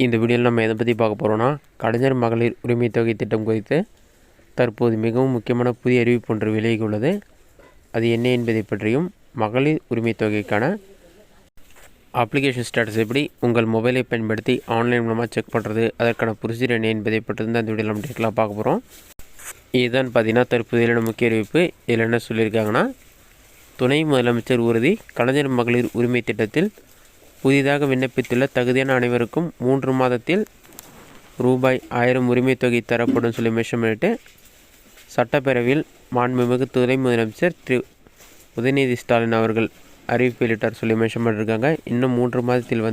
இந்த வீடியோவில் நம்ம எதை பற்றி பார்க்க போகிறோன்னா, கலைஞர் மகளிர் உரிமை தொகை திட்டம் குறித்து தற்போது மிகவும் முக்கியமான புதிய அறிவிப்பு ஒன்று விலகி உள்ளது. அது என்ன என்பதை பற்றியும், மகளிர் உரிமை தொகைக்கான அப்ளிகேஷன் ஸ்டேட்டஸ் எப்படி உங்கள் மொபைலை பயன்படுத்தி ஆன்லைன் மூலமாக செக் பண்ணுறது, அதற்கான ப்ரொசீஜர் என்ன என்பதை பற்றி தான் இந்த வீடியோவில் நம்ம டீட்டெயிலாக பார்க்க போகிறோம். இதுதான் பார்த்தீங்கன்னா தற்போதைய முக்கிய அறிவிப்பு. இதில் என்ன சொல்லியிருக்காங்கன்னா, துணை முதலமைச்சர் உறுதி, கலைஞர் மகளிர் உரிமை திட்டத்தில் புதிதாக விண்ணப்பித்துள்ள தகுதியான அனைவருக்கும் 3 மாதத்தில் ரூபாய் 1000 உரிமை தொகை தரப்படும் சொல்லி மென்ஷன் பண்ணிட்டு, சட்டப்பேரவையில் மாண்புமிகு துணை முதலமைச்சர் திரு உதயநிதி ஸ்டாலின் அவர்கள் அறிவிப்பு வெளியிட்டார் சொல்லி மென்ஷன் பண்ணியிருக்காங்க. இன்னும் 3 மாதத்தில்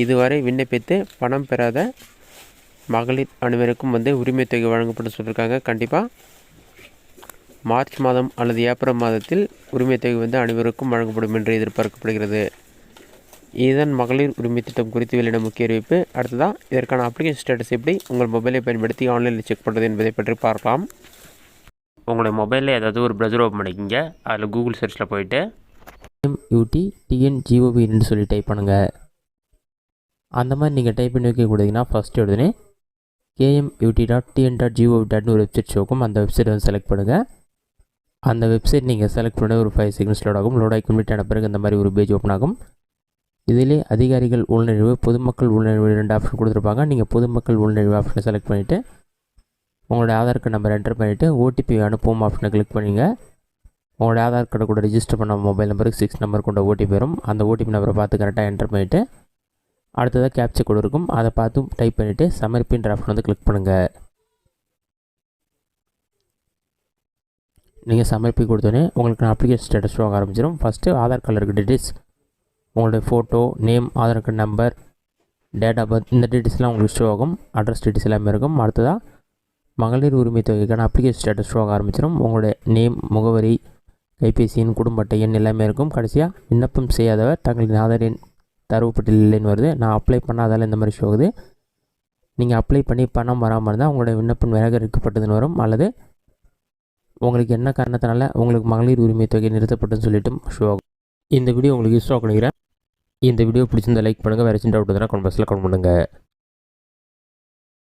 இதுவரை விண்ணப்பித்து பணம் பெறாத மகளிர் அனைவருக்கும் உரிமை தொகை வழங்கப்படும் சொல்லியிருக்காங்க. கண்டிப்பாக மார்ச் மாதம் அல்லது ஏப்ரல் மாதத்தில் உரிமை தொகை அனைவருக்கும் வழங்கப்படும் என்று எதிர்பார்க்கப்படுகிறது. இதுதான் மகளிர் உரிமை திட்டம் குறித்து வெளியிட முக்கிய அறிவிப்பு. அடுத்ததான் இதற்கான அப்ளிகேஷன் ஸ்டேட்டஸ் எப்படி உங்கள் மொபைலை பயன்படுத்தி ஆன்லைனில் செக் பண்ணுறது என்பதை பற்றி பார்க்கலாம். உங்களுடைய மொபைலில் ஏதாவது ஒரு ப்ரௌசர் ஓப்பன் பண்ணிக்கிங்க. அதில் கூகுள் சர்ச்சில் போயிட்டு KMUT-TNGOV சொல்லி டைப் பண்ணுங்கள். அந்த மாதிரி நீங்கள் டைப் பண்ணி வைக்கக்கூடியதுன்னா ஃபஸ்ட்டு எடுத்துனே KMUT.TN.gov.in ஒரு வெப்சைட் ஷோக்கும். அந்த வெப்சைட் செலக்ட் பண்ணுங்கள். அந்த வெப்சைட் நீங்கள் செலக்ட் பண்ண ஒரு 5 செகண்ட்ஸ் லோட் ஆகும். லோட் ஆகி கம்ப்ளீட் ஆன பிறகு இந்த மாதிரி ஒரு பேஜ் ஓப்பன் ஆகும். இதிலே அதிகாரிகள் உள்நுழைவு, பொதுமக்கள் உள்நுழைவு 2 ஆப்ஷன் கொடுத்துருப்பாங்க. நீங்கள் பொதுமக்கள் உள்நுழைவு ஆப்ஷனை செலக்ட் பண்ணிவிட்டு உங்களுடைய ஆதார் கார்டு நம்பர் என்டர் பண்ணிவிட்டு OTP அனுப்பும் ஆப்ஷனை கிளிக் பண்ணிங்க. உங்களுடைய ஆதார் கார்டு கூட ரிஜிஸ்டர் பண்ண மொபைல் நம்பருக்கு 6 நம்பர் கொண்ட OTP வரும். அந்த OTP நம்பரை பார்த்து கரெக்டாக என்டர் பண்ணிவிட்டு அடுத்ததாக கேப்சர் கோடு இருக்கும், அதை பார்த்து டைப் பண்ணிவிட்டு சமர்ப்பின்ற ஆப்ஷன் கிளிக் பண்ணுங்கள். நீங்கள் சமர்ப்பி கொடுத்தோன்னே உங்களுக்கு அப்ளிகேஷன் ஸ்டேட்டஸ் ஷோ ஆரம்பிச்சிடும். ஃபஸ்ட்டு ஆதார் கார்டில் இருக்க டீட்டெயில்ஸ், உங்களுடைய photo, name, Aadhaar card number, date of birth, இந்த டீட்டெயில்ஸ்லாம் உங்களுக்கு ஷோ ஆகும். அட்ரஸ் டீட்டெயில்ஸ் எல்லாமே இருக்கும். அடுத்ததாக மகளிர் உரிமை தொகைக்கான அப்ளிகேஷன் ஸ்டேட்டஸ் ஷோ ஆரம்பிச்சிடும். உங்களுடைய நேம், முகவரி, கைபேசி எண், குடும்ப அட்டை எண் எல்லாமே இருக்கும். கடைசியாக விண்ணப்பம் செய்யாதவர் தங்களின் ஆதார் எண் தரவு பட்டியலில் இல்லைன்னு வருது. நான் அப்ளை பண்ணாதால் இந்த மாதிரி ஷோ ஆகுது. நீங்கள் அப்ளை பண்ணி பணம் வராமல் இருந்தால் உங்களுடைய விண்ணப்பம் நிராகரிக்கப்பட்டதுன்னு வரும். அல்லது உங்களுக்கு என்ன காரணத்தினால உங்களுக்கு மகளிர் உரிமை தொகை நிறுத்தப்பட்டுன்னு சொல்லிட்டு ஷோ ஆகும். இந்த வீடியோ உங்களுக்கு யூஸ் ஆகும் நினைக்கிறேன். இந்த வீடியோ பிடிச்சிருந்தால் லைக் பண்ணுங்கள். வேறு சின்ன டவுட் இருந்தால் கமெண்ட் பாக்ஸில் கமெண்ட் பண்ணுங்கள்.